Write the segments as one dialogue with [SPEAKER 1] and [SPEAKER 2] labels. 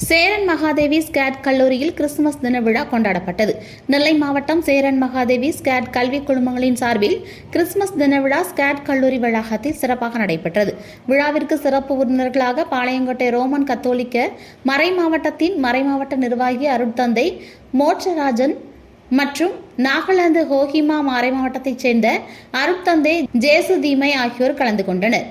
[SPEAKER 1] Cheran Mahadevi skate கல்லூரியில் Christmas தின விழா கொண்டாடப்பட்டது. நெல்லை மாவட்டம் சேரன் மகாதேவி ஸ்கேட் கல்வி குழுமங்களின் சார்பில் கிறிஸ்துமஸ் தின விழா ஸ்கேட் கல்லூரி வளாகத்தில் சிறப்பாக நடைபெற்றது. விழாவிற்கு சிறப்பு விருந்தினர்களாக பாளையங்கோட்டை ரோமன் கத்தோலிக்க மறைமாவட்டத்தின் மறைமாவட்ட நிர்வாகி அருட்தந்தை மோட்சராஜன் மற்றும் நாகாலாந்து கோஹிமா மறைமாவட்டத்தைச் சேர்ந்த அருட்தந்தை ஜேசு தீமை ஆகியோர் கலந்து கொண்டனர்.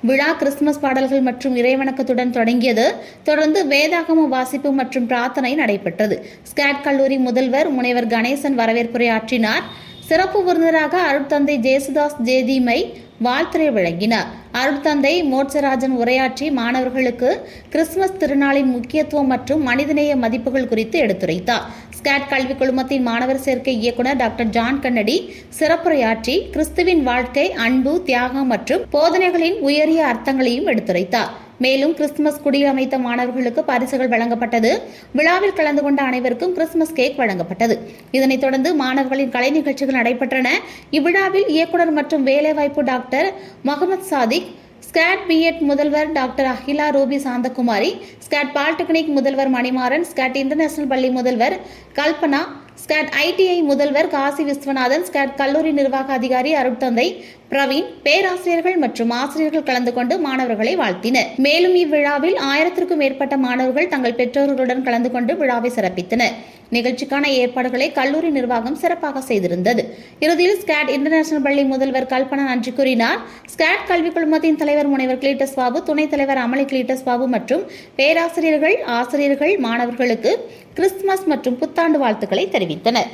[SPEAKER 1] விழா கிறிஸ்துமஸ் பாடல்கள் மற்றும் இறைவணக்கத்துடன் தொடங்கியது. தொடர்ந்து வேதாகம வாசிப்பு மற்றும் பிரார்த்தனை நடைபெற்றது. ஸ்கேட் கல்லூரி முதல்வர் முனைவர் கணேசன் வரவேற்புரையாற்றினார். சிறப்பு விருந்தினராக அருட்தந்தை ஜேசுதாஸ் ஜேதீமை வாழ்த்துரை வழங்கினார். அருட்தந்தை மோட்சராஜன் உரையாற்றி மாணவர்களுக்கு கிறிஸ்துமஸ் திருநாளின் முக்கியத்துவம் மற்றும் மனிதநேய மதிப்புகள் குறித்து எடுத்துரைத்தார். ஸ்கேட் கல்வி குழுமத்தின் மாணவர் சேர்க்கை இயக்குநர் டாக்டர் ஜான் கன்னடி சிறப்புரையாற்றி கிறிஸ்துவின் வாழ்க்கை, அன்பு, தியாகம் மற்றும் போதனைகளின் உயரிய அர்த்தங்களையும் எடுத்துரைத்தார். மேலும் கிறிஸ்துமஸ் குடியில் அமைத்த மாணவர்களுக்கு பரிசுகள் வழங்கப்பட்டது. விழாவில் கலந்து கொண்ட அனைவருக்கும் கிறிஸ்துமஸ் கேக் வழங்கப்பட்டது. இதனைத் தொடர்ந்து மாணவர்களின் கலை நிகழ்ச்சிகள் நடைபெற்றன. இவ்விழாவில் இயக்குநர் மற்றும் வேலைவாய்ப்பு டாக்டர் முகமது சாதிக், ஸ்கேட் பிஎட் முதல்வர் டாக்டர் அகிலா ரூபி சாந்தகுமாரி, ஸ்கேட் பாலிடெக்னிக் முதல்வர் மணிமாறன், ஸ்கேட் இன்டர்நேஷனல் பள்ளி முதல்வர் கல்பனா, ஸ்கேட் ஐடிஐ முதல்வர் காசி விஸ்வநாதன், ஸ்கேட் கல்லூரி நிர்வாக அதிகாரி அருட்தந்தை பிரவீன், பேராசிரியர்கள் மற்றும் ஆசிரியர்கள் கலந்து கொண்டு மாணவர்களை வாழ்த்தினர். மேலும் இவ்விழாவில் 1000க்கும் மேற்பட்ட மாணவர்கள் தங்கள் பெற்றோர்களுடன் கலந்து கொண்டு விழாவை சிறப்பித்தனர். நிகழ்ச்சிக்கான ஏற்பாடுகளை கல்லூரி நிர்வாகம் சிறப்பாக செய்திருந்தது. இறுதியில் ஸ்கேட் இன்டர்நேஷனல் பள்ளி முதல்வர் கல்பனா நன்றி கூறினார். ஸ்கேட் கல்வி குழுமத்தின் தலைவர் முனைவர் கிளீட்டஸ் பாபு, துணைத் தலைவர் அமளி கிளீட்டஸ் பாபு மற்றும் பேராசிரியர்கள், ஆசிரியர்கள் மாணவர்களுக்கு கிறிஸ்துமஸ் மற்றும் புத்தாண்டு வாழ்த்துக்களை தெரிவித்தனர்.